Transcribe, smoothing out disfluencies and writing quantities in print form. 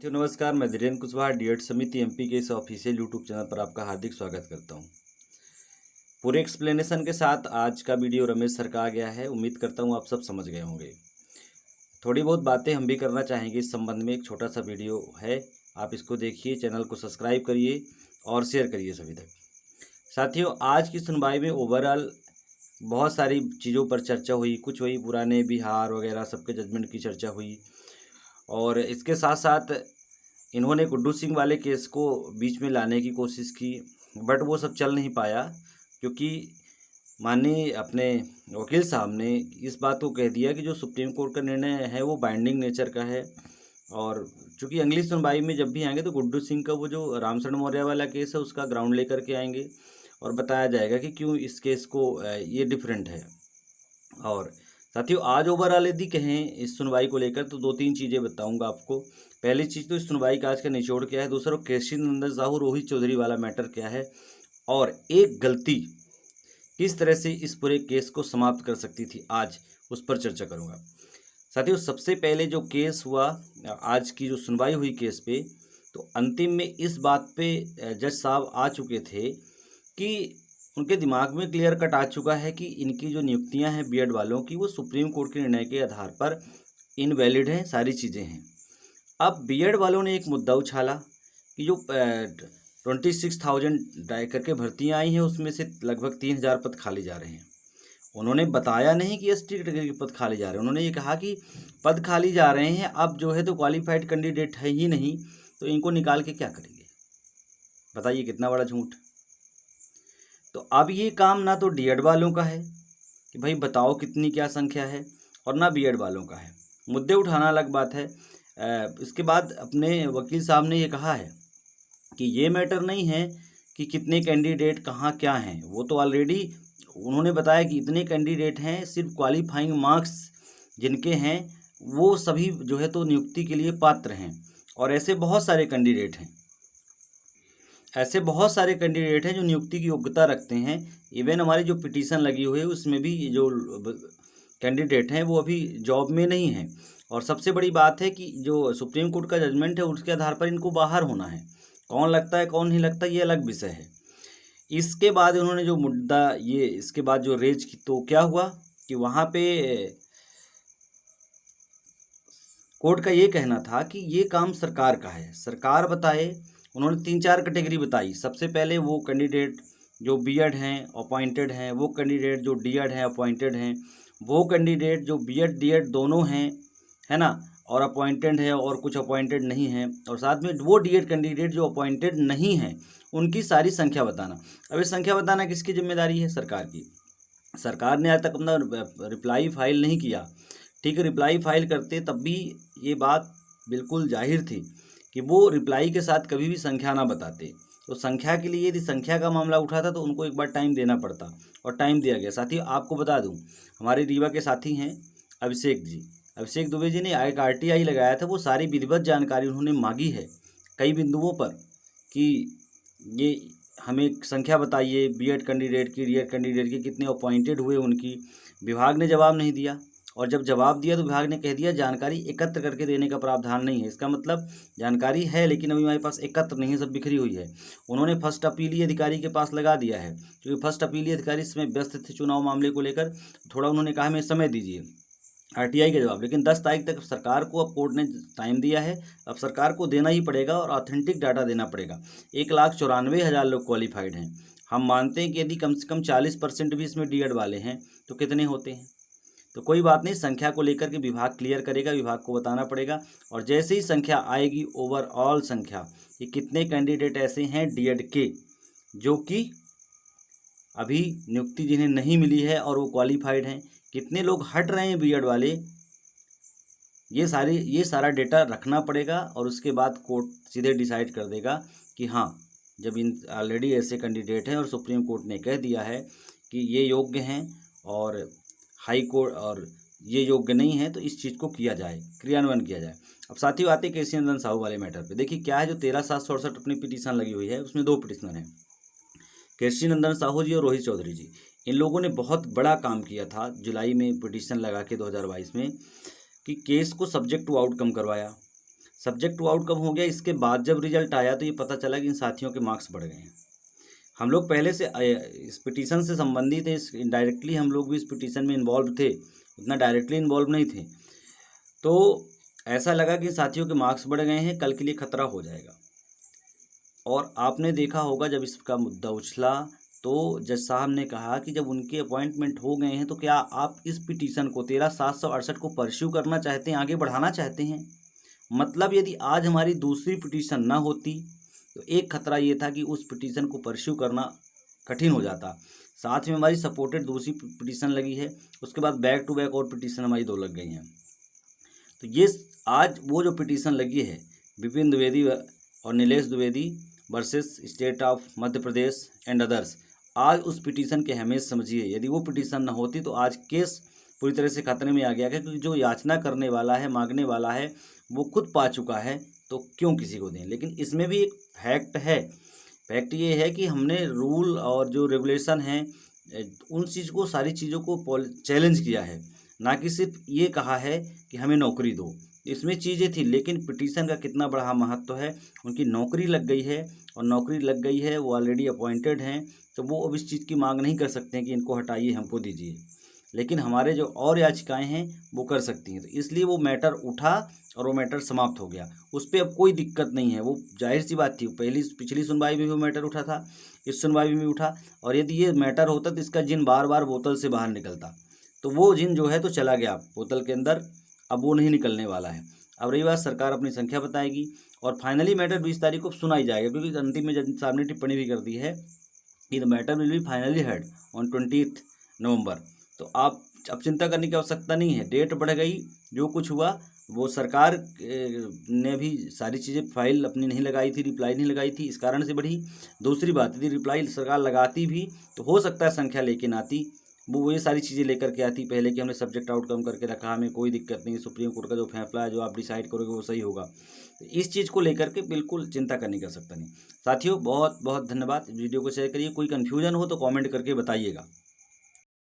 साथियों नमस्कार, मैं धीरेन्द्र कुशवाहा डीएड समिति एमपी के इस ऑफिशियल यूट्यूब चैनल पर आपका हार्दिक स्वागत करता हूं। पूरे एक्सप्लेनेशन के साथ आज का वीडियो रमेश सर का आ गया है। उम्मीद करता हूं आप सब समझ गए होंगे। थोड़ी बहुत बातें हम भी करना चाहेंगे इस संबंध में। एक छोटा सा वीडियो है, आप इसको देखिए, चैनल को सब्सक्राइब करिए और शेयर करिए सभी तक। साथियों, आज की सुनवाई में ओवरऑल बहुत सारी चीज़ों पर चर्चा हुई। कुछ वही पुराने बिहार वगैरह सबके जजमेंट की चर्चा हुई, और इसके साथ साथ इन्होंने गुड्डू सिंह वाले केस को बीच में लाने की कोशिश की, बट वो सब चल नहीं पाया, क्योंकि माननीय अपने वकील साहब ने इस बात को कह दिया कि जो सुप्रीम कोर्ट का निर्णय है वो बाइंडिंग नेचर का है। और चूँकि अगली सुनवाई में जब भी आएंगे तो गुड्डू सिंह का वो जो रामशरण मौर्य वाला केस है उसका ग्राउंड लेकर के आएंगे और बताया जाएगा कि क्यों इस केस को ये डिफरेंट है। और साथियों, आज ओवरऑल यदि कहें इस सुनवाई को लेकर तो 2-3 चीज़ें बताऊंगा आपको। पहली चीज़ तो इस सुनवाई का आज का निचोड़ क्या है, दूसरा कृषि नंदन साहू रोहित चौधरी वाला मैटर क्या है, और एक गलती किस तरह से इस पूरे केस को समाप्त कर सकती थी, आज उस पर चर्चा करूंगा। साथियों, सबसे पहले जो केस हुआ, आज की जो सुनवाई हुई केस पे, तो अंतिम में इस बात पे जज साहब आ चुके थे कि उनके दिमाग में क्लियर कट आ चुका है कि इनकी जो नियुक्तियां हैं बीएड वालों की, वो सुप्रीम कोर्ट के निर्णय के आधार पर इनवैलिड हैं, सारी चीज़ें हैं। अब बीएड वालों ने एक मुद्दा उछाला कि जो 26,000 डाय करके भर्तियां आई हैं उसमें से लगभग 3,000 पद खाली जा रहे हैं। उन्होंने बताया नहीं कि एसटी कैटेगरी के पद खाली जा रहे हैं, उन्होंने ये कहा कि पद खाली जा रहे हैं, अब जो है तो क्वालिफाइड कैंडिडेट है ही नहीं, तो इनको निकाल के क्या करेंगे। बताइए कितना बड़ा झूठ। तो अब ये काम ना तो डीएड वालों का है कि भाई बताओ कितनी क्या संख्या है, और ना बीएड वालों का है। मुद्दे उठाना अलग बात है। इसके बाद अपने वकील साहब ने ये कहा है कि ये मैटर नहीं है कि कितने कैंडिडेट कहाँ क्या हैं, वो तो ऑलरेडी उन्होंने बताया कि इतने कैंडिडेट हैं, सिर्फ क्वालिफाइंग मार्क्स जिनके हैं वो सभी जो है तो नियुक्ति के लिए पात्र हैं। और ऐसे बहुत सारे कैंडिडेट हैं, ऐसे बहुत सारे कैंडिडेट हैं जो नियुक्ति की योग्यता रखते हैं। इवन हमारी जो पिटीशन लगी हुई है उसमें भी जो कैंडिडेट हैं वो अभी जॉब में नहीं हैं। और सबसे बड़ी बात है कि जो सुप्रीम कोर्ट का जजमेंट है उसके आधार पर इनको बाहर होना है। कौन लगता है कौन नहीं लगता ये अलग विषय है। इसके बाद उन्होंने जो मुद्दा ये इसके बाद जो रेज की, तो क्या हुआ कि वहाँ पे कोर्ट का ये कहना था कि ये काम सरकार का है, सरकार बताए। उन्होंने 3-4 कैटेगरी बताई। सबसे पहले वो कैंडिडेट जो बीएड हैं अपॉइंटेड हैं, वो कैंडिडेट जो डीएड हैं अपॉइंटेड हैं, वो कैंडिडेट जो बीएड डीएड दोनों हैं, है ना, और अपॉइंटेड है और कुछ अपॉइंटेड नहीं हैं, और साथ में वो डीएड कैंडिडेट जो अपॉइंटेड नहीं हैं उनकी सारी संख्या बताना। अब ये संख्या बताना किसकी जिम्मेदारी है? सरकार की। सरकार ने आज तक अपना रिप्लाई फाइल नहीं किया। ठीक है, रिप्लाई फाइल करते तब भी ये बात बिल्कुल जाहिर थी कि वो रिप्लाई के साथ कभी भी संख्या ना बताते। तो संख्या के लिए यदि संख्या का मामला उठाता तो उनको एक बार टाइम देना पड़ता, और टाइम दिया गया। साथ ही आपको बता दूं, हमारे रीवा के साथी हैं अभिषेक जी, अभिषेक दुबे जी ने एक आरटीआई लगाया था। वो सारी विधिवत जानकारी उन्होंने मांगी है कई बिंदुओं पर कि ये हमें संख्या बताइए बीएड कैंडिडेट की, डीएड कैंडिडेट की, कितने अपॉइंटेड हुए उनकी। विभाग ने जवाब नहीं दिया, और जब जवाब दिया तो विभाग ने कह दिया जानकारी एकत्र करके देने का प्रावधान नहीं है। इसका मतलब जानकारी है लेकिन अभी हमारे पास एकत्र नहीं है, सब बिखरी हुई है। उन्होंने फर्स्ट अपीली अधिकारी के पास लगा दिया है, क्योंकि फर्स्ट अपीली अधिकारी इसमें व्यस्त थे चुनाव मामले को लेकर। थोड़ा उन्होंने कहा हमें समय दीजिए आरटीआई का जवाब, लेकिन 10 तारीख तक सरकार को अब कोर्ट ने टाइम दिया है। अब सरकार को देना ही पड़ेगा और ऑथेंटिक डाटा देना पड़ेगा। 1,94,000 लोग क्वालिफाइड हैं। हम मानते हैं कि यदि कम से कम 40% भी इसमें डीएड वाले हैं तो कितने होते हैं। तो कोई बात नहीं, संख्या को लेकर के विभाग क्लियर करेगा, विभाग को बताना पड़ेगा। और जैसे ही संख्या आएगी, ओवरऑल संख्या कि कितने कैंडिडेट ऐसे हैं डीएड के जो कि अभी नियुक्ति जिन्हें नहीं मिली है और वो क्वालिफाइड हैं, कितने लोग हट रहे हैं बीएड वाले, ये सारा डेटा रखना पड़ेगा। और उसके बाद कोर्ट सीधे डिसाइड कर देगा कि हाँ, जब इन ऑलरेडी ऐसे कैंडिडेट हैं और सुप्रीम कोर्ट ने कह दिया है कि ये योग्य हैं और हाई कोर्ट और ये योग्य नहीं है, तो इस चीज़ को किया जाए, क्रियान्वयन किया जाए। अब साथियों आते हैं कृषि नंदन साहू वाले मैटर पे। देखिए क्या है, जो 13,768 अपनी पिटीशन लगी हुई है उसमें 2 पिटीशनर हैं, कृषि नंदन साहू जी और रोहित चौधरी जी। इन लोगों ने बहुत बड़ा काम किया था जुलाई में पिटीशन लगा के 2022 में, कि केस को सब्जेक्ट टू आउटकम करवाया। सब्जेक्ट टू आउटकम हो गया। इसके बाद जब रिजल्ट आया तो ये पता चला कि इन साथियों के मार्क्स बढ़ गए हैं। हम लोग पहले से इस पिटीशन से संबंधित है, इस इनडायरेक्टली हम लोग भी इस पिटीशन में इन्वॉल्व थे, उतना डायरेक्टली इन्वॉल्व नहीं थे। तो ऐसा लगा कि साथियों के मार्क्स बढ़ गए हैं, कल के लिए खतरा हो जाएगा। और आपने देखा होगा जब इसका मुद्दा उछला तो जज साहब ने कहा कि जब उनके अपॉइंटमेंट हो गए हैं तो क्या आप इस पिटीशन को 13,768 को परस्यू करना चाहते हैं, आगे बढ़ाना चाहते हैं। मतलब यदि आज हमारी दूसरी पिटीशन ना होती तो एक खतरा ये था कि उस पिटीशन को परस्यू करना कठिन हो जाता। साथ में हमारी सपोर्टेड दूसरी पिटीशन लगी है, उसके बाद बैक टू बैक और पिटीशन हमारी 2 लग गई हैं। तो ये आज वो जो पिटीशन लगी है विपिन द्विवेदी और Nilesh Dwivedi versus state of Madhya Pradesh and others, आज उस पिटीशन के अहमियत समझिए। यदि वो पिटीशन न होती तो आज केस पूरी तरह से खतरे में आ गया, क्योंकि जो याचना करने वाला है, मांगने वाला है, वो खुद पा चुका है, तो क्यों किसी को दें। लेकिन इसमें भी एक फैक्ट है, फैक्ट ये है कि हमने रूल और जो रेगुलेशन हैं उन चीज़ को, सारी चीज़ों को चैलेंज किया है, ना कि सिर्फ ये कहा है कि हमें नौकरी दो। इसमें चीज़ें थी, लेकिन पिटीशन का कितना बड़ा महत्व है। उनकी नौकरी लग गई है, और नौकरी लग गई है, वो ऑलरेडी अपॉइंटेड हैं, तो वो अब इस चीज़ की मांग नहीं कर सकते हैं कि इनको हटाइए, हमको दीजिए। लेकिन हमारे जो और याचिकाएं हैं वो कर सकती हैं। तो इसलिए वो मैटर उठा और वो मैटर समाप्त हो गया, उस पर अब कोई दिक्कत नहीं है। वो जाहिर सी बात थी, पिछली सुनवाई में भी वो मैटर उठा था, इस सुनवाई में भी उठा। और यदि ये मैटर होता तो इसका जिन बार बार बोतल से बाहर निकलता, तो वो जिन जो है तो चला गया बोतल के अंदर, अब वो नहीं निकलने वाला है। अब रही बात, सरकार अपनी संख्या बताएगी और फाइनली मैटर 20 तारीख को सुनाई जाएगा, क्योंकि अंतिम में जज साहब ने टिप्पणी भी कर दी है कि the matter will be finally heard on 20 November. तो आप अब चिंता करने की आवश्यकता नहीं है, डेट बढ़ गई, जो कुछ हुआ वो सरकार ने भी सारी चीज़ें फाइल अपनी नहीं लगाई थी, रिप्लाई नहीं लगाई थी, इस कारण से बढ़ी। दूसरी बात, यदि रिप्लाई सरकार लगाती भी तो हो सकता है संख्या लेकिन आती, वो ये सारी चीज़ें लेकर के आती पहले कि हमने सब्जेक्ट आउटकम करके रखा, हमें कोई दिक्कत नहीं, सुप्रीम कोर्ट का जो फैसला है, जो आप डिसाइड करोगे वो सही होगा। तो इस चीज़ को लेकर के बिल्कुल चिंता करने की आवश्यकता नहीं। साथियों बहुत बहुत धन्यवाद। वीडियो को शेयर करिए, कोई कन्फ्यूजन हो तो कमेंट करके बताइएगा।